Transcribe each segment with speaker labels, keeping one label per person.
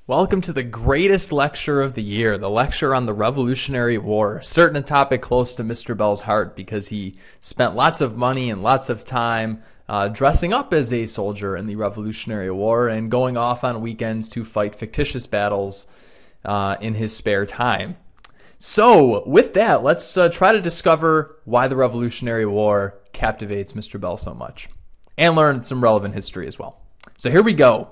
Speaker 1: Welcome to the greatest lecture of the year, the lecture on the Revolutionary War. Certain a topic close to Mr. Bell's heart because he spent lots of money and lots of time dressing up as a soldier in the Revolutionary War and going off on weekends to fight fictitious battles in his spare time. So, with that, let's try to discover why the Revolutionary War captivates Mr. Bell so much and learn some relevant history as well. So here we go.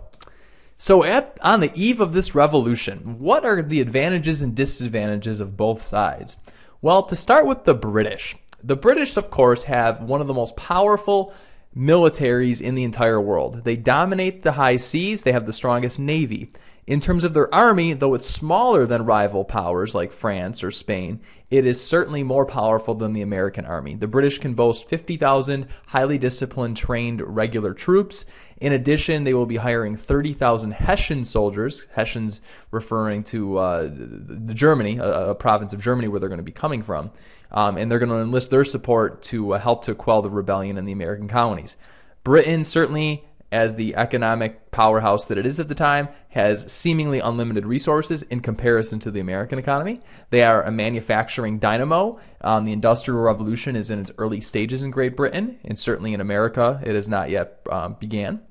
Speaker 1: So on the eve of this revolution, what are the advantages and disadvantages of both sides? Well, to start with the British. The British, of course, have one of the most powerful militaries in the entire world. They dominate the high seas. They have the strongest navy. In terms of their army, though it's smaller than rival powers like France or Spain, it is certainly more powerful than the American army. The British can boast 50,000 highly disciplined, trained regular troops. In addition, they will be hiring 30,000 Hessian soldiers, Hessians referring to Germany, a province of Germany where they're going to be coming from. And they're going to enlist their support to help to quell the rebellion in the American colonies. Britain, certainly as the economic powerhouse that it is at the time, has seemingly unlimited resources in comparison to the American economy. They are a manufacturing dynamo. The Industrial Revolution is in its early stages in Great Britain, and certainly in America it has not yet began.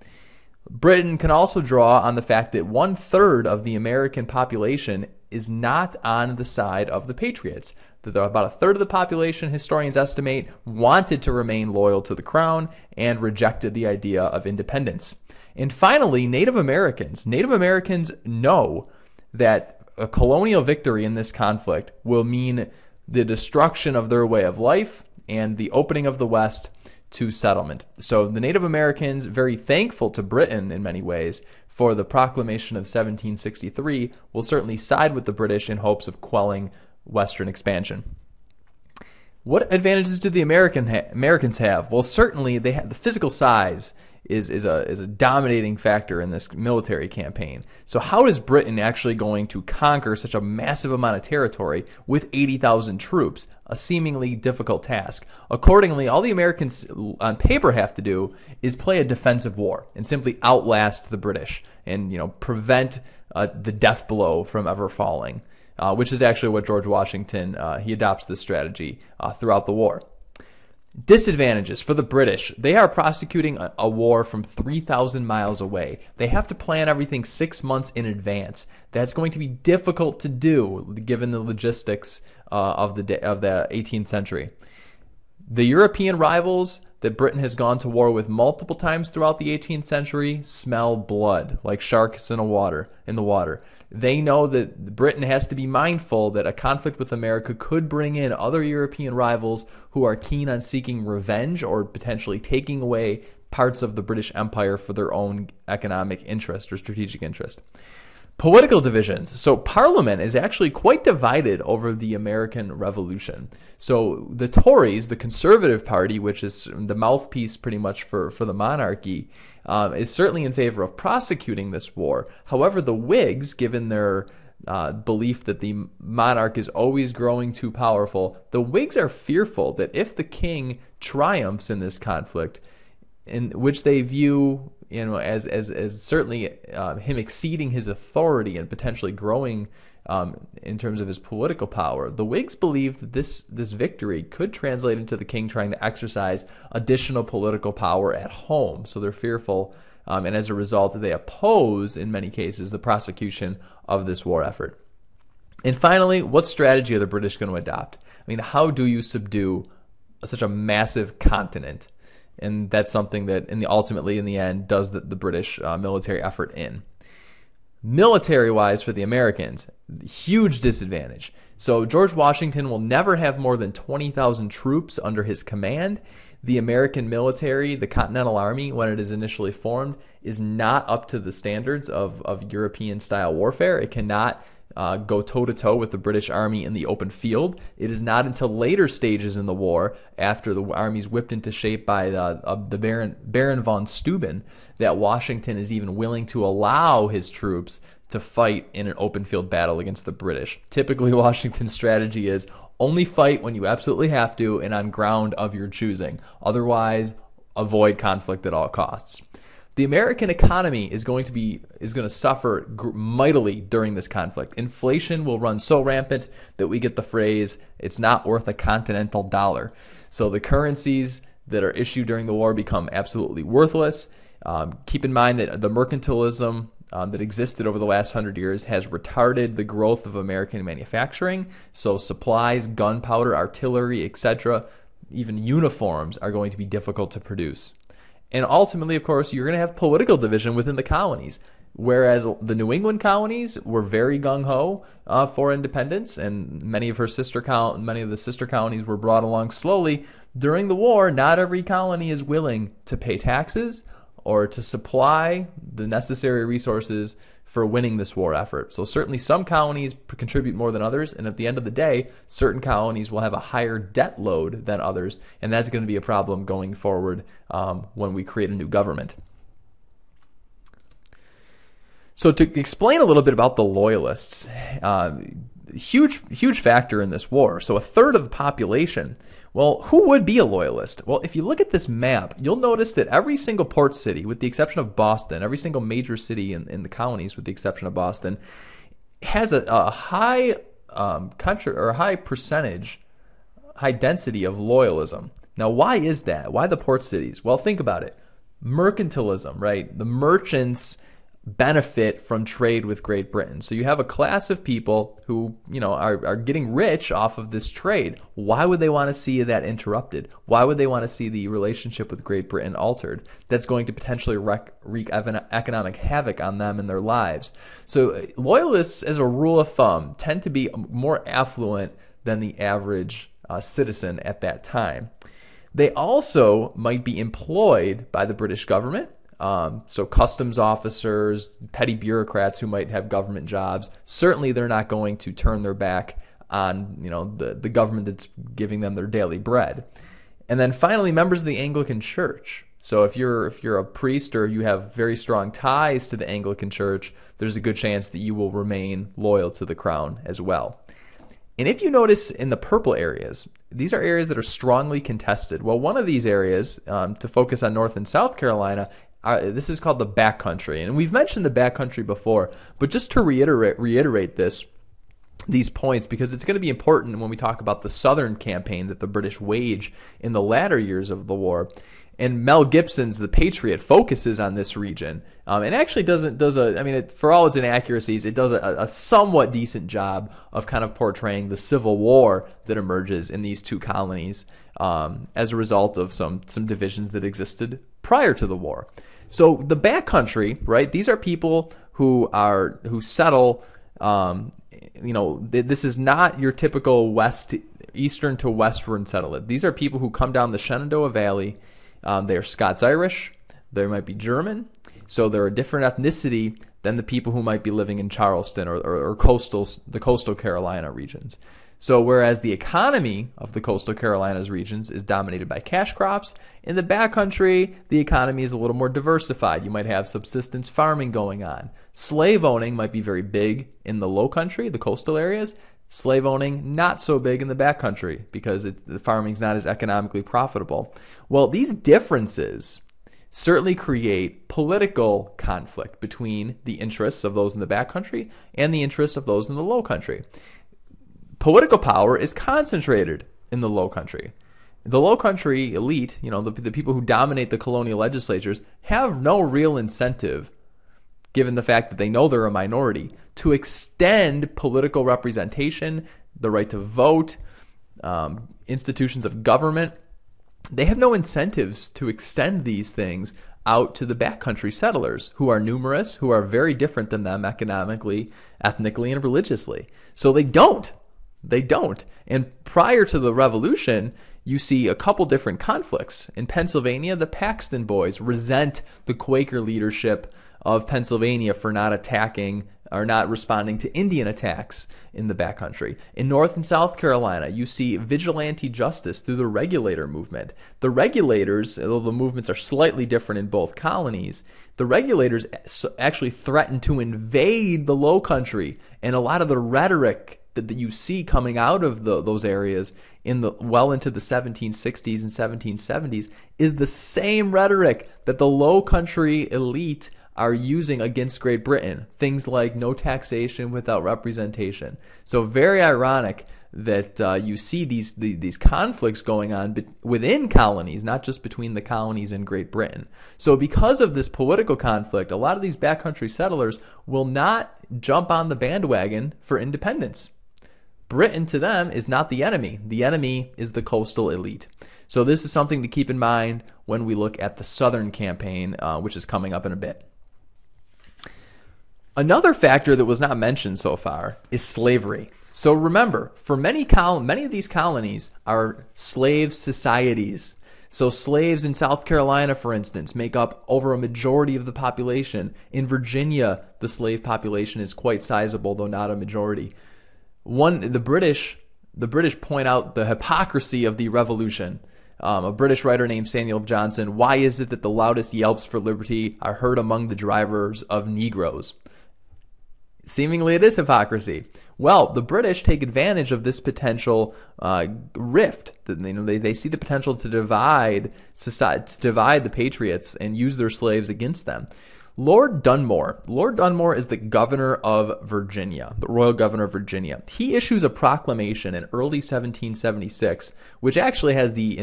Speaker 1: Britain can also draw on the fact that 1/3 of the American population is not on the side of the Patriots. That about a third of the population, historians estimate, wanted to remain loyal to the crown and rejected the idea of independence. And finally, Native Americans. Native Americans know that a colonial victory in this conflict will mean the destruction of their way of life and the opening of the West to settlement. So the Native Americans, very thankful to Britain in many ways for the proclamation of 1763, will certainly side with the British in hopes of quelling Western expansion. What advantages do the Americans have? Well, certainly they have the physical size is a dominating factor in this military campaign. So how is Britain actually going to conquer such a massive amount of territory with 80,000 troops? A seemingly difficult task. Accordingly, all the Americans on paper have to do is play a defensive war and simply outlast the British and prevent the death blow from ever falling. Which is actually what George Washington, he adopts this strategy throughout the war. Disadvantages for the British. They are prosecuting a war from 3,000 miles away. They have to plan everything 6 months in advance. That's going to be difficult to do given the logistics of the 18th century. The European rivals that Britain has gone to war with multiple times throughout the 18th century smell blood, like sharks in the water. They know that Britain has to be mindful that a conflict with America could bring in other European rivals who are keen on seeking revenge or potentially taking away parts of the British Empire for their own economic interest or strategic interest. Political divisions. So Parliament is actually quite divided over the American Revolution. So the Tories, the Conservative Party, which is the mouthpiece pretty much for the monarchy, is certainly in favor of prosecuting this war. However, the Whigs, given their belief that the monarch is always growing too powerful, the Whigs are fearful that if the king triumphs in this conflict, in which they view as certainly him exceeding his authority and potentially growing in terms of his political power, the Whigs believe that this victory could translate into the king trying to exercise additional political power at home. So they're fearful, and as a result, they oppose, in many cases, the prosecution of this war effort. And finally, what strategy are the British going to adopt? I mean, how do you subdue such a massive continent? And that's something that ultimately, in the end, does the British military effort in. Military-wise, for the Americans, huge disadvantage. So George Washington will never have more than 20,000 troops under his command. The American military, the Continental Army, when it is initially formed, is not up to the standards of European-style warfare. It cannot go toe-to-toe with the British Army in the open field. It is not until later stages in the war, after the army's whipped into shape by the Baron von Steuben, that Washington is even willing to allow his troops to fight in an open field battle against the British. Typically, Washington's strategy is only fight when you absolutely have to and on ground of your choosing. Otherwise, avoid conflict at all costs. The American economy is going to suffer mightily during this conflict. Inflation will run so rampant that we get the phrase, "It's not worth a continental dollar." So the currencies that are issued during the war become absolutely worthless. Keep in mind that the mercantilism that existed over the last 100 years has retarded the growth of American manufacturing. So supplies, gunpowder, artillery, etc., even uniforms are going to be difficult to produce. And ultimately, of course, you're going to have political division within the colonies. Whereas the New England colonies were very gung-ho for independence, and many of the sister colonies were brought along slowly. During the war, not every colony is willing to pay taxes or to supply the necessary resources for winning this war effort. So certainly some colonies contribute more than others, and at the end of the day, certain colonies will have a higher debt load than others, and that's going to be a problem going forward when we create a new government. So to explain a little bit about the Loyalists, huge factor in this war. So a third of the population. Well, who would be a Loyalist? Well, if you look at this map, you'll notice that every single port city, with the exception of Boston, every single major city in the colonies, with the exception of Boston, has a high country or a high percentage, high density of loyalism. Now, why is that? Why the port cities? Well, think about it. Mercantilism, right? The merchants benefit from trade with Great Britain. So you have a class of people who, are getting rich off of this trade. Why would they want to see that interrupted? Why would they want to see the relationship with Great Britain altered? That's going to potentially wreak economic havoc on them and their lives. So loyalists, as a rule of thumb, tend to be more affluent than the average citizen at that time. They also might be employed by the British government. So customs officers, petty bureaucrats who might have government jobs, certainly they're not going to turn their back on the government that's giving them their daily bread. And then finally, members of the Anglican Church. So if you're a priest or you have very strong ties to the Anglican Church, there's a good chance that you will remain loyal to the crown as well. And if you notice in the purple areas, these are areas that are strongly contested. Well, one of these areas, to focus on North and South Carolina, this is called the backcountry. And we've mentioned the backcountry before, but just to reiterate these points, because it's going to be important when we talk about the Southern campaign that the British wage in the latter years of the war. And Mel Gibson's The Patriot focuses on this region, and actually for all its inaccuracies, it does a somewhat decent job of kind of portraying the civil war that emerges in these two colonies as a result of some divisions that existed prior to the war. So the backcountry, right? These are people who settle. This is not your typical eastern to westward settlement. These are people who come down the Shenandoah Valley. They are Scots-Irish. They might be German. So they're a different ethnicity than the people who might be living in Charleston or the coastal Carolina regions. So whereas the economy of the coastal Carolinas regions is dominated by cash crops, in the backcountry, the economy is a little more diversified. You might have subsistence farming going on. Slave owning might be very big in the low country, the coastal areas. Slave owning, not so big in the backcountry because the farming's not as economically profitable. Well, these differences certainly create political conflict between the interests of those in the backcountry and the interests of those in the low country. Political power is concentrated in the low country. The low country elite, the people who dominate the colonial legislatures, have no real incentive, given the fact that they know they're a minority, to extend political representation, the right to vote, institutions of government. They have no incentives to extend these things out to the backcountry settlers, who are numerous, who are very different than them economically, ethnically, and religiously. So they don't. And prior to the Revolution, you see a couple different conflicts. In Pennsylvania, the Paxton Boys resent the Quaker leadership of Pennsylvania for not attacking or not responding to Indian attacks in the backcountry. In North and South Carolina, you see vigilante justice through the regulator movement. The regulators, although the movements are slightly different in both colonies, the regulators actually threatened to invade the Low Country, and a lot of the rhetoric that you see coming out of those areas in the well into the 1760s and 1770s is the same rhetoric that the Low Country elite are using against Great Britain. Things like no taxation without representation. So very ironic that you see these conflicts going on within colonies, not just between the colonies and Great Britain. So because of this political conflict, a lot of these backcountry settlers will not jump on the bandwagon for independence. Britain to them is not the enemy. The enemy is the coastal elite. So this is something to keep in mind when we look at the Southern campaign, which is coming up in a bit. Another factor that was not mentioned so far is slavery. So remember, for many of these colonies are slave societies. So slaves in South Carolina, for instance, make up over a majority of the population. In Virginia, the slave population is quite sizable, though not a majority. The British point out the hypocrisy of the Revolution. A British writer named Samuel Johnson, why is it that the loudest yelps for liberty are heard among the drivers of Negroes? Seemingly it is hypocrisy. Well, the British take advantage of this potential rift. They see the potential to divide society, to divide the patriots and use their slaves against them. Lord Dunmore is the governor of Virginia, the royal governor of Virginia. He issues a proclamation in early 1776, which actually has the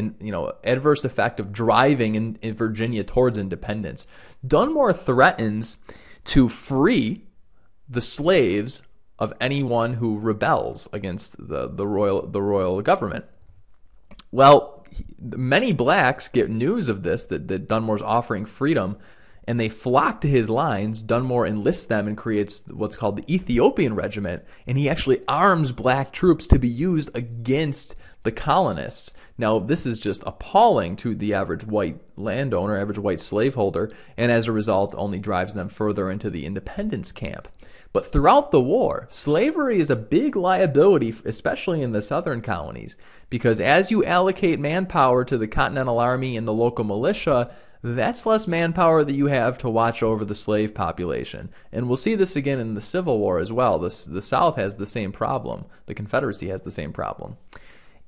Speaker 1: adverse effect of driving in Virginia towards independence. Dunmore threatens to free the slaves of anyone who rebels against the royal government. Well, many blacks get news of this, that Dunmore's offering freedom, and they flock to his lines. Dunmore enlists them and creates what's called the Ethiopian Regiment, and he actually arms black troops to be used against the colonists. Now, this is just appalling to the average white landowner, average white slaveholder, and as a result only drives them further into the independence camp. But throughout the war, slavery is a big liability, especially in the southern colonies, because as you allocate manpower to the Continental Army and the local militia, that's less manpower that you have to watch over the slave population. And we'll see this again in the Civil War as well. The South has the same problem. The Confederacy has the same problem.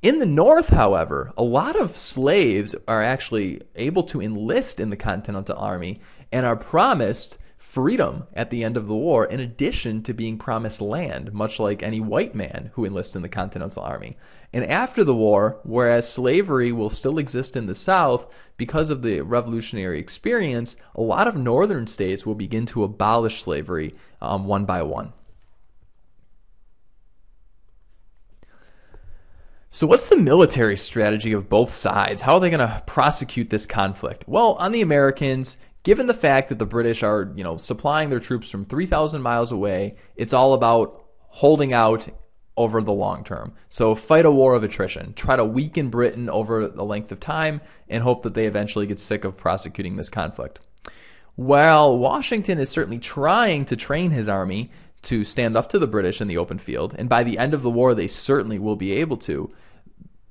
Speaker 1: In the North, however, a lot of slaves are actually able to enlist in the Continental Army and are promised freedom at the end of the war, in addition to being promised land, much like any white man who enlists in the Continental Army. And after the war, whereas slavery will still exist in the South, because of the revolutionary experience, a lot of northern states will begin to abolish slavery one by one. So what's the military strategy of both sides? How are they going to prosecute this conflict? Well, on the Americans, given the fact that the British are, supplying their troops from 3,000 miles away, it's all about holding out over the long term. So fight a war of attrition. Try to weaken Britain over a length of time and hope that they eventually get sick of prosecuting this conflict. While Washington is certainly trying to train his army to stand up to the British in the open field, and by the end of the war they certainly will be able to,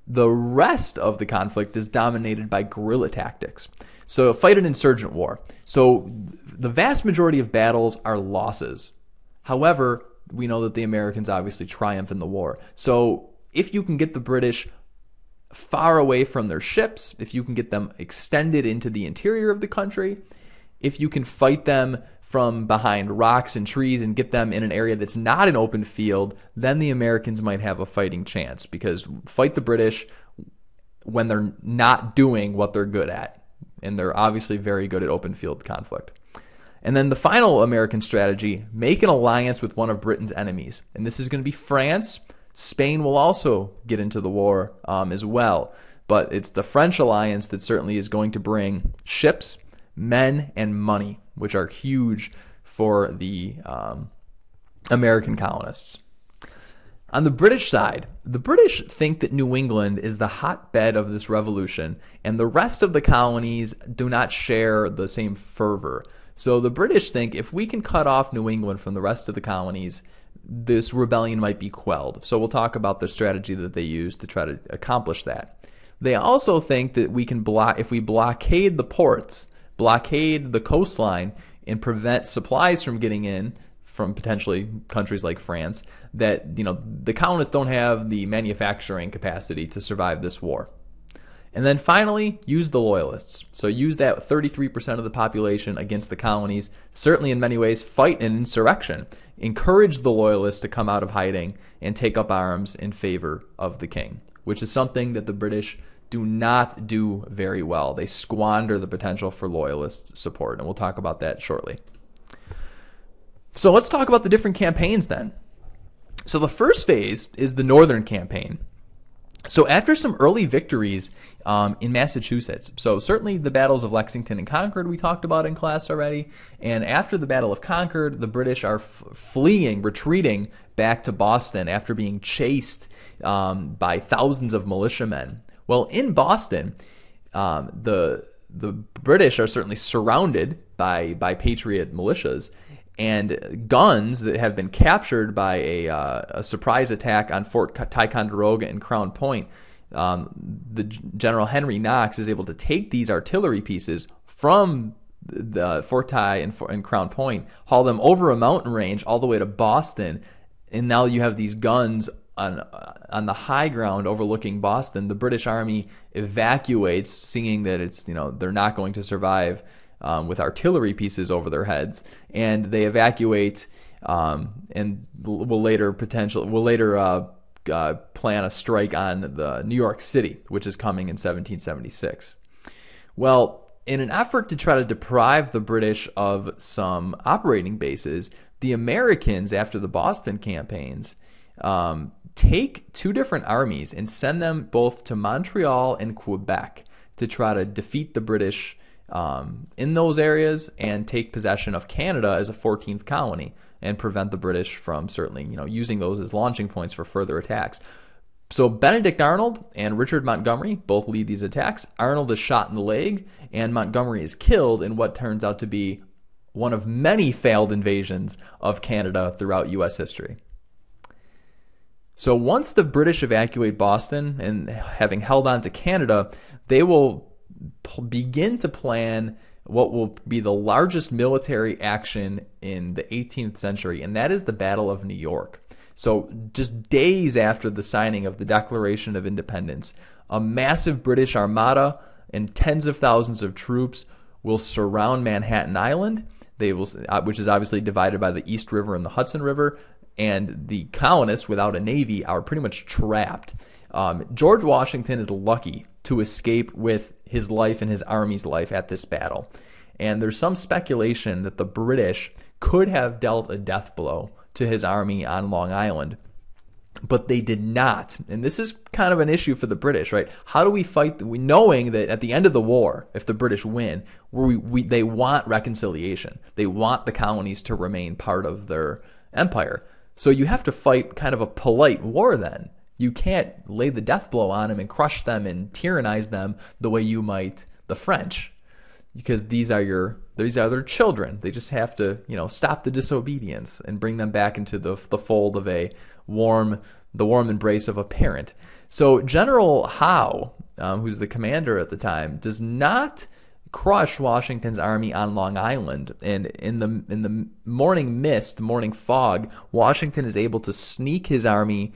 Speaker 1: the rest of the conflict is dominated by guerrilla tactics. So fight an insurgent war. So the vast majority of battles are losses. However, we know that the Americans obviously triumph in the war. So if you can get the British far away from their ships, if you can get them extended into the interior of the country, if you can fight them from behind rocks and trees and get them in an area that's not an open field, then the Americans might have a fighting chance, because fight the British when they're not doing what they're good at. And they're obviously very good at open field conflict. And then the final American strategy, make an alliance with one of Britain's enemies. And this is going to be France. Spain will also get into the war as well. But it's the French alliance that certainly is going to bring ships, men, and money, which are huge for the American colonists. On the British side, the British think that New England is the hotbed of this revolution, and the rest of the colonies do not share the same fervor. So the British think if we can cut off New England from the rest of the colonies, this rebellion might be quelled. So we'll talk about the strategy that they use to try to accomplish that. They also think that we can if we blockade the ports, blockade the coastline, and prevent supplies from getting in from potentially countries like France, that the colonists don't have the manufacturing capacity to survive this war. And then finally, use the loyalists. So use that 33% of the population against the colonies. Certainly in many ways, fight an insurrection. Encourage the loyalists to come out of hiding and take up arms in favor of the king, which is something that the British do not do very well. They squander the potential for loyalist support, and we'll talk about that shortly. So let's talk about the different campaigns then. So the first phase is the Northern Campaign. So after some early victories in Massachusetts, so certainly the battles of Lexington and Concord we talked about in class already, and after the Battle of Concord, the British are retreating back to Boston after being chased by thousands of militiamen. Well, in Boston, the British are certainly surrounded by Patriot militias, and guns that have been captured by a surprise attack on Fort Ticonderoga and Crown Point. The General Henry Knox is able to take these artillery pieces from the Fort Ty and Crown Point, haul them over a mountain range all the way to Boston, and now you have these guns on the high ground overlooking Boston. The British Army evacuates, seeing that it's they're not going to survive with artillery pieces over their heads, and they evacuate and will later plan a strike on the New York City, which is coming in 1776. Well, in an effort to try to deprive the British of some operating bases, the Americans, after the Boston campaigns, take two different armies and send them both to Montreal and Quebec to try to defeat the British in those areas and take possession of Canada as a 14th colony and prevent the British from certainly using those as launching points for further attacks. So Benedict Arnold and Richard Montgomery both lead these attacks. Arnold is shot in the leg, and Montgomery is killed in what turns out to be one of many failed invasions of Canada throughout U.S. history. So once the British evacuate Boston, and having held on to Canada, they will begin to plan what will be the largest military action in the 18th century, and that is the Battle of New York. So just days after the signing of the Declaration of Independence, a massive British armada and tens of thousands of troops will surround Manhattan Island, which is obviously divided by the East River and the Hudson River, and the colonists, without a navy, are pretty much trapped. George Washington is lucky to escape with his life and his army's life at this battle. And there's some speculation that the British could have dealt a death blow to his army on Long Island, but they did not. And this is kind of an issue for the British, right? How do we fight, knowing that at the end of the war, if the British win, they want reconciliation. They want the colonies to remain part of their empire. So you have to fight kind of a polite war then. You can't lay the death blow on them and crush them and tyrannize them the way you might the French, because these are their children. They just have to, stop the disobedience and bring them back into the fold of the warm embrace of a parent. So General Howe, who's the commander at the time, does not crush Washington's army on Long Island, and in the morning mist, morning fog, Washington is able to sneak his army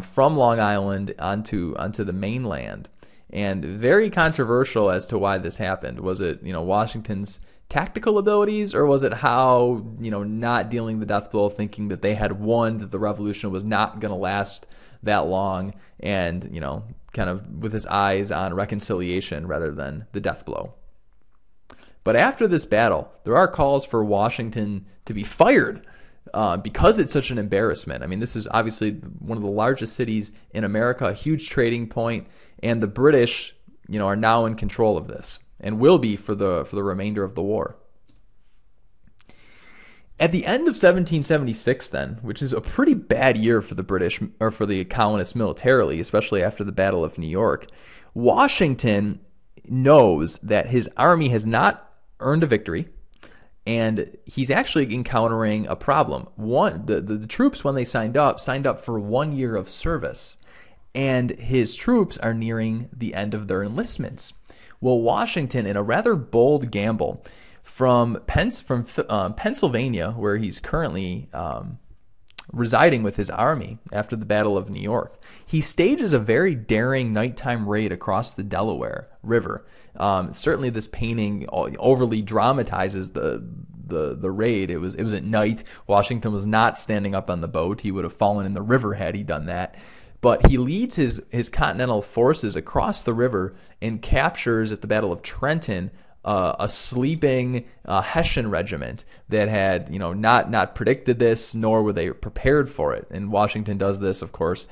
Speaker 1: from Long Island onto the mainland. And very controversial as to why this happened. Was it Washington's tactical abilities, or was it Howe not dealing the death blow, thinking that they had won, that the revolution was not going to last that long, and kind of with his eyes on reconciliation rather than the death blow. But after this battle, there are calls for Washington to be fired because it's such an embarrassment. I mean, this is obviously one of the largest cities in America, a huge trading point, and the British, are now in control of this and will be for the remainder of the war. At the end of 1776, then, which is a pretty bad year for the British, or for the colonists militarily, especially after the Battle of New York, Washington knows that his army has not earned a victory, and he's actually encountering a problem. The troops, when they signed up for 1 year of service, and his troops are nearing the end of their enlistments. Well, Washington, in a rather bold gamble, from Pennsylvania, where he's currently residing with his army after the Battle of New York. He stages a very daring nighttime raid across the Delaware River. Certainly, this painting overly dramatizes the raid. It was at night. Washington was not standing up on the boat. He would have fallen in the river had he done that. But he leads his Continental forces across the river and captures at the Battle of Trenton a sleeping Hessian regiment that had, not predicted this, nor were they prepared for it. And Washington does this, of course,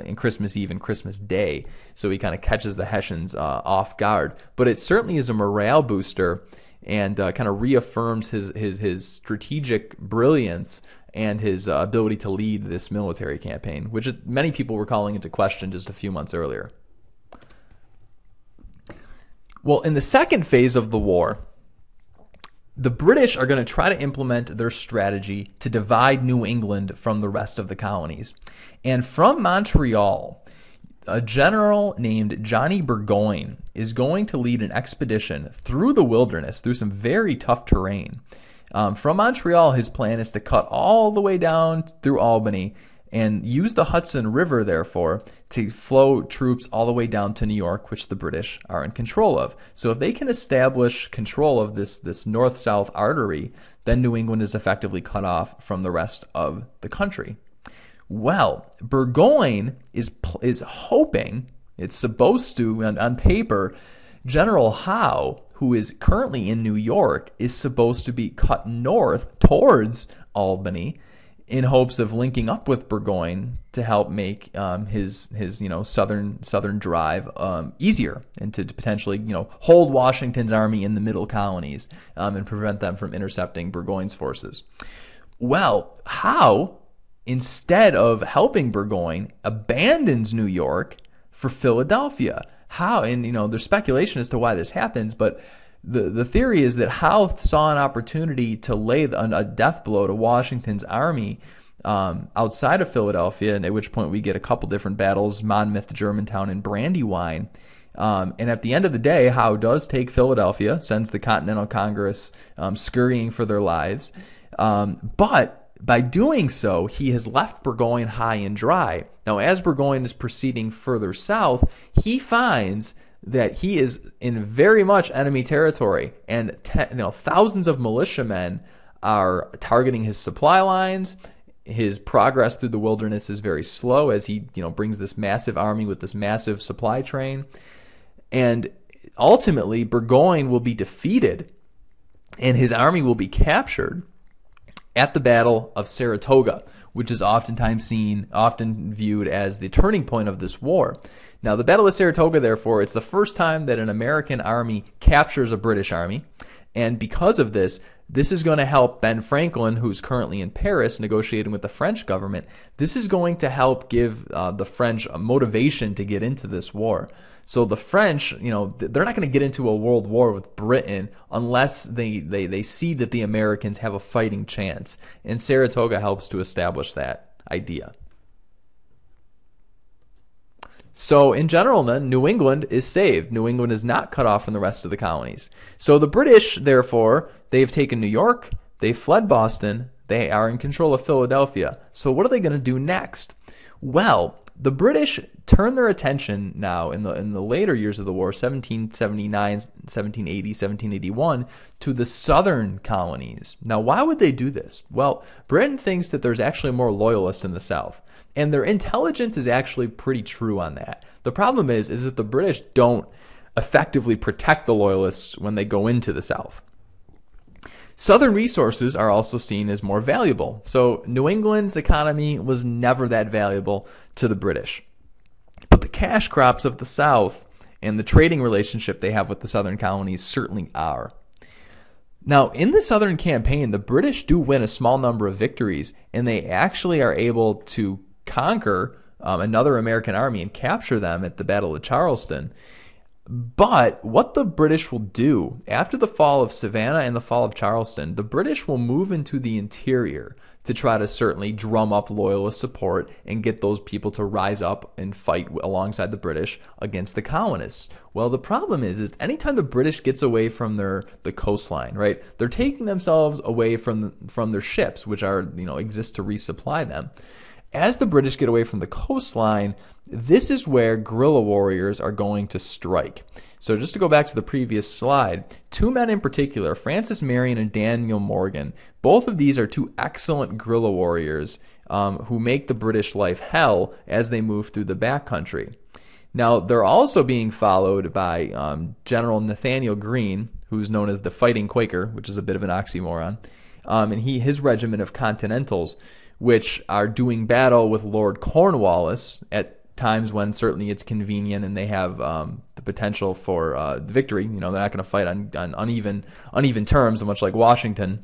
Speaker 1: in Christmas Eve and Christmas Day. So he kind of catches the Hessians off guard. But it certainly is a morale booster and kind of reaffirms his strategic brilliance and his ability to lead this military campaign, which many people were calling into question just a few months earlier. Well, in the second phase of the war, the British are going to try to implement their strategy to divide New England from the rest of the colonies. And from Montreal, a general named Johnny Burgoyne is going to lead an expedition through the wilderness, through some very tough terrain. From Montreal, his plan is to cut all the way down through Albany and use the Hudson River, therefore, to flow troops all the way down to New York, which the British are in control of. So if they can establish control of this north-south artery, then New England is effectively cut off from the rest of the country. Well, Burgoyne is hoping, it's supposed to, on paper, General Howe, who is currently in New York, is supposed to be cut north towards Albany, in hopes of linking up with Burgoyne to help make his southern drive easier, and to potentially hold Washington's army in the middle colonies and prevent them from intercepting Burgoyne's forces. Well, Howe, instead of helping Burgoyne, abandons New York for Philadelphia. Howe, and there's speculation as to why this happens, but the theory is that Howe saw an opportunity to lay a death blow to Washington's army outside of Philadelphia, and at which point we get a couple different battles, Monmouth, Germantown, and Brandywine. And at the end of the day, Howe does take Philadelphia, sends the Continental Congress scurrying for their lives. But by doing so, he has left Burgoyne high and dry. Now, as Burgoyne is proceeding further south, he finds that he is in very much enemy territory, and thousands of militiamen are targeting his supply lines. His progress through the wilderness is very slow as he brings this massive army with this massive supply train. And ultimately, Burgoyne will be defeated and his army will be captured at the Battle of Saratoga, which is often viewed as the turning point of this war. Now, the Battle of Saratoga, therefore, it's the first time that an American army captures a British army. And because of this, this is going to help Ben Franklin, who's currently in Paris negotiating with the French government. This is going to help give the French a motivation to get into this war. So the French, they're not going to get into a world war with Britain unless they see that the Americans have a fighting chance. And Saratoga helps to establish that idea. So in general, then, New England is saved. New England is not cut off from the rest of the colonies. So the British, therefore, they've taken New York, they've fled Boston, they are in control of Philadelphia. So what are they going to do next? Well, the British turn their attention now in the later years of the war, 1779, 1780, 1781, to the southern colonies. Now, why would they do this? Well, Britain thinks that there's actually more loyalists in the south. And their intelligence is actually pretty true on that. The problem is that the British don't effectively protect the loyalists when they go into the South. Southern resources are also seen as more valuable. So New England's economy was never that valuable to the British. But the cash crops of the South and the trading relationship they have with the southern colonies certainly are. Now, in the Southern campaign, the British do win a small number of victories, and they actually are able to conquer another American army and capture them at the Battle of Charleston. But what the British will do after the fall of Savannah and the fall of Charleston, the British will move into the interior to try to certainly drum up loyalist support and get those people to rise up and fight alongside the British against the colonists. Well, the problem is anytime the British gets away from the coastline, right, they're taking themselves away from their ships, which are, exist to resupply them. As the British get away from the coastline, this is where guerrilla warriors are going to strike. So just to go back to the previous slide, two men in particular, Francis Marion and Daniel Morgan, both of these are two excellent guerrilla warriors who make the British life hell as they move through the backcountry. Now, they're also being followed by General Nathaniel Greene, who's known as the Fighting Quaker, which is a bit of an oxymoron, and his regiment of Continentals, which are doing battle with Lord Cornwallis at times when certainly it's convenient and they have the potential for victory. They're not going to fight on uneven terms, much like Washington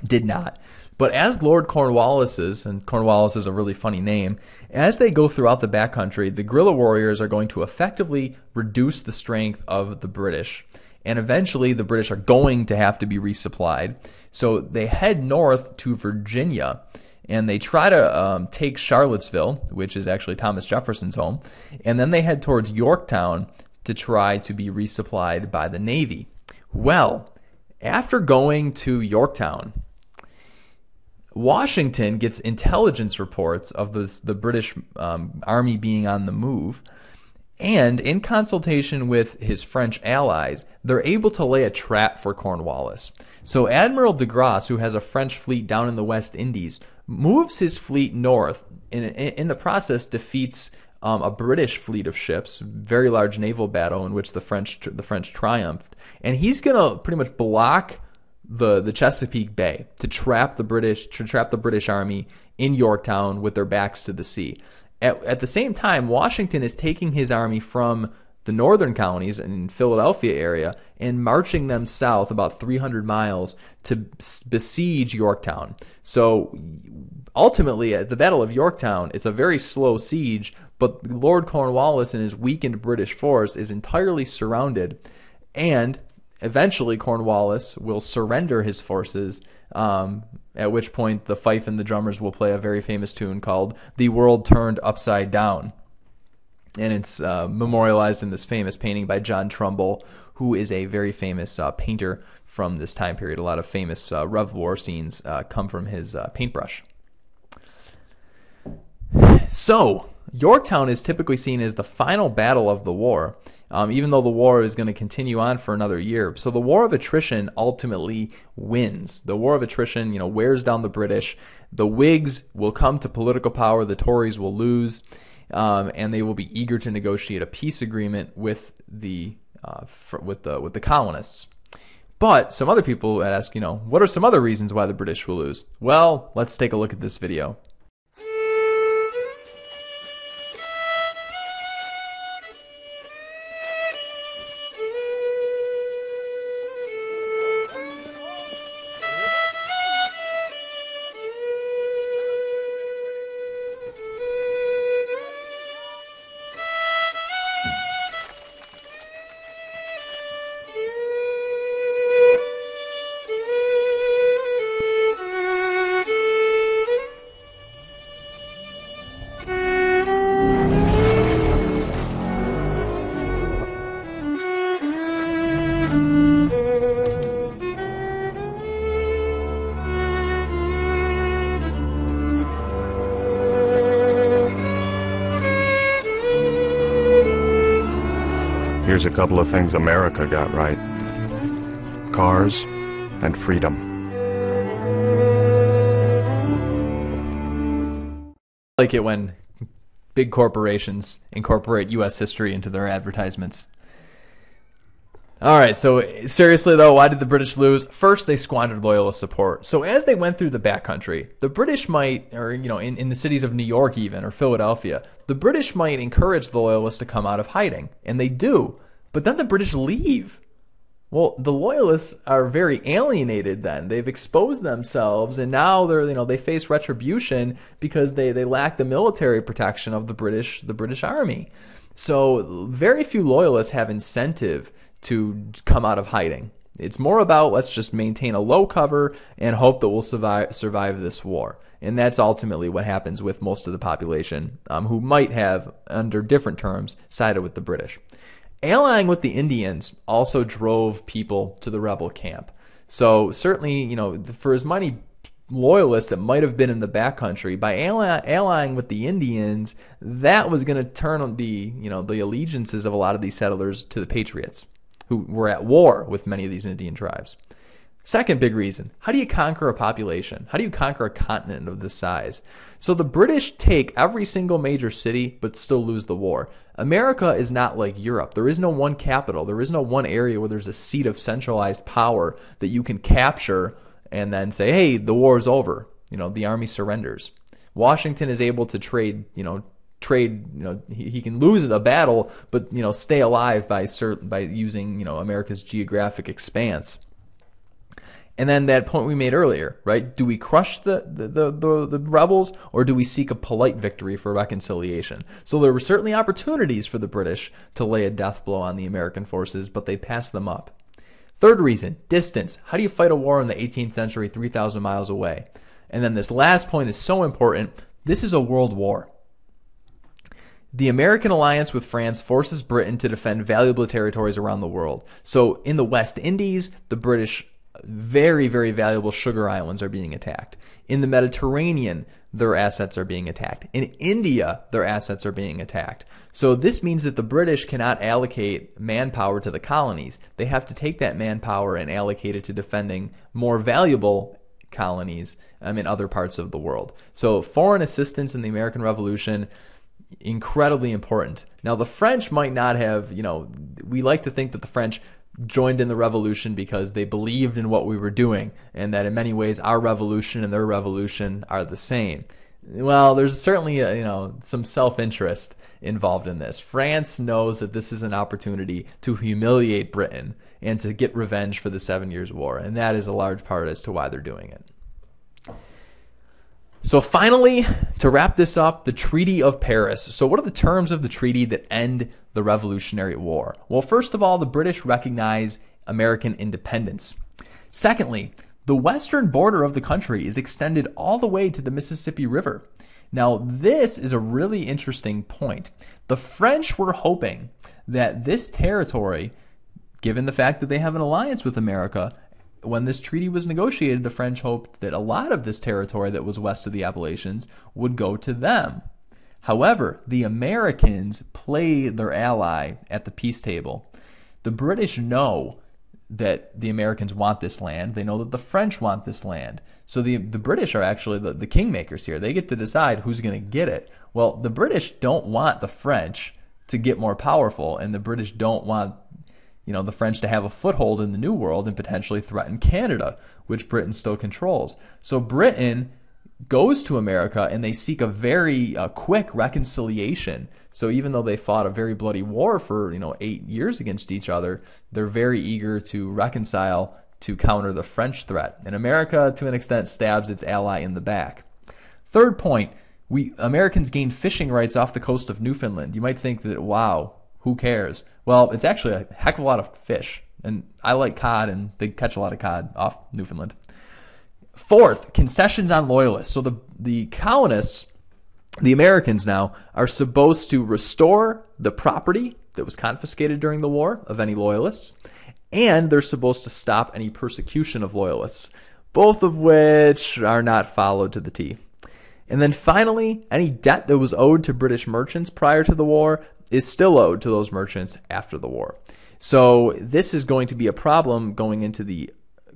Speaker 1: did not. But as Lord Cornwallis's, and Cornwallis is a really funny name, as they go throughout the backcountry, the guerrilla warriors are going to effectively reduce the strength of the British. And eventually the British are going to have to be resupplied. So they head north to Virginia, and they try to take Charlottesville, which is actually Thomas Jefferson's home, and then they head towards Yorktown to try to be resupplied by the Navy. Well, after going to Yorktown, Washington gets intelligence reports of the British army being on the move, and in consultation with his French allies, they're able to lay a trap for Cornwallis. So Admiral de Grasse, who has a French fleet down in the West Indies, moves his fleet north, and in the process defeats a British fleet of ships, very large naval battle in which the French triumphed, and he's gonna pretty much block the Chesapeake Bay to trap the British army in Yorktown with their backs to the sea. At the same time, Washington is taking his army from the northern colonies in Philadelphia area and marching them south about 300 miles to besiege Yorktown. So ultimately, at the Battle of Yorktown, it's a very slow siege, but Lord Cornwallis and his weakened British force is entirely surrounded, and eventually Cornwallis will surrender his forces, at which point the fife and the drummers will play a very famous tune called "The World Turned Upside Down." And it's memorialized in this famous painting by John Trumbull, who is a very famous painter from this time period. A lot of famous Rev War scenes come from his paintbrush. So, Yorktown is typically seen as the final battle of the war, even though the war is going to continue on for another year. So the war of attrition ultimately wins. The war of attrition, wears down the British. The Whigs will come to political power. The Tories will lose. And they will be eager to negotiate a peace agreement with the colonists. But some other people ask, what are some other reasons why the British will lose? Well, let's take a look at this video.
Speaker 2: Here's a couple of things America got right. Cars and freedom.
Speaker 1: I like it when big corporations incorporate U.S. history into their advertisements. All right, so seriously though, why did the British lose? First, they squandered loyalist support. So as they went through the backcountry, the British might, or in the cities of New York even, or Philadelphia, the British might encourage the loyalists to come out of hiding, and they do. But then the British leave. Well, the loyalists are very alienated then. They've exposed themselves, and now they face retribution because they lack the military protection of the British army. So very few loyalists have incentive to come out of hiding. It's more about let's just maintain a low cover and hope that we'll survive this war. And that's ultimately what happens with most of the population who might have, under different terms, sided with the British. Allying with the Indians also drove people to the rebel camp. So certainly, for as many loyalists that might have been in the backcountry, by allying with the Indians, that was going to turn the allegiances of a lot of these settlers to the Patriots, who were at war with many of these Indian tribes. Second big reason, how do you conquer a population? How do you conquer a continent of this size? So the British take every single major city but still lose the war. America is not like Europe. There is no one capital. There is no one area where there's a seat of centralized power that you can capture and then say, hey, the war is over. The army surrenders. Washington is able to trade, he can lose a battle, but, stay alive by using, America's geographic expanse. And then that point we made earlier, right? Do we crush the rebels, or do we seek a polite victory for reconciliation? So there were certainly opportunities for the British to lay a death blow on the American forces, but they passed them up. Third reason, distance. How do you fight a war in the 18th century 3,000 miles away? And then this last point is so important. This is a world war. The American alliance with France forces Britain to defend valuable territories around the world. So in the West Indies, the British very, very valuable sugar islands are being attacked. In the Mediterranean, their assets are being attacked. In India, their assets are being attacked. So this means that the British cannot allocate manpower to the colonies. They have to take that manpower and allocate it to defending more valuable colonies in other parts of the world. So foreign assistance in the American Revolution, incredibly important. Now the French might not have, we like to think that the French joined in the revolution because they believed in what we were doing, and that in many ways our revolution and their revolution are the same. Well, there's certainly some self-interest involved in this. France knows that this is an opportunity to humiliate Britain and to get revenge for the 7 Years' War, and that is a large part as to why they're doing it. So finally, to wrap this up, the Treaty of Paris. So what are the terms of the treaty that end the Revolutionary War? Well, first of all, the British recognize American independence. Secondly, the western border of the country is extended all the way to the Mississippi River. Now, this is a really interesting point. The French were hoping that this territory, given the fact that they have an alliance with America, when this treaty was negotiated, the French hoped that a lot of this territory that was west of the Appalachians would go to them. However, the Americans play their ally at the peace table. The British know that the Americans want this land. They know that the French want this land. So the British are actually the kingmakers here. They get to decide who's going to get it. Well, the British don't want the French to get more powerful, and the British don't want the French to have a foothold in the New World and potentially threaten Canada, which Britain still controls. So Britain goes to America and they seek a very quick reconciliation. So even though they fought a very bloody war for 8 years against each other, they're very eager to reconcile to counter the French threat. And America, to an extent, stabs its ally in the back. Third point, Americans gain fishing rights off the coast of Newfoundland. You might think that, wow, who cares? Well, it's actually a heck of a lot of fish. And I like cod, and they catch a lot of cod off Newfoundland. Fourth, concessions on loyalists. So the colonists, the Americans now, are supposed to restore the property that was confiscated during the war of any loyalists, and they're supposed to stop any persecution of loyalists, both of which are not followed to the T. And then finally, any debt that was owed to British merchants prior to the war is still owed to those merchants after the war. So this is going to be a problem going into the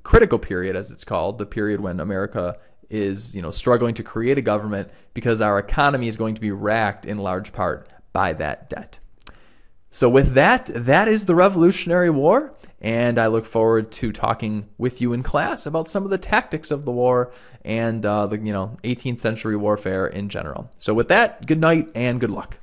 Speaker 1: critical period, as it's called, the period when America is, struggling to create a government because our economy is going to be racked in large part by that debt. So with that is the Revolutionary War, and I look forward to talking with you in class about some of the tactics of the war and the 18th century warfare in general. So with that, good night and good luck.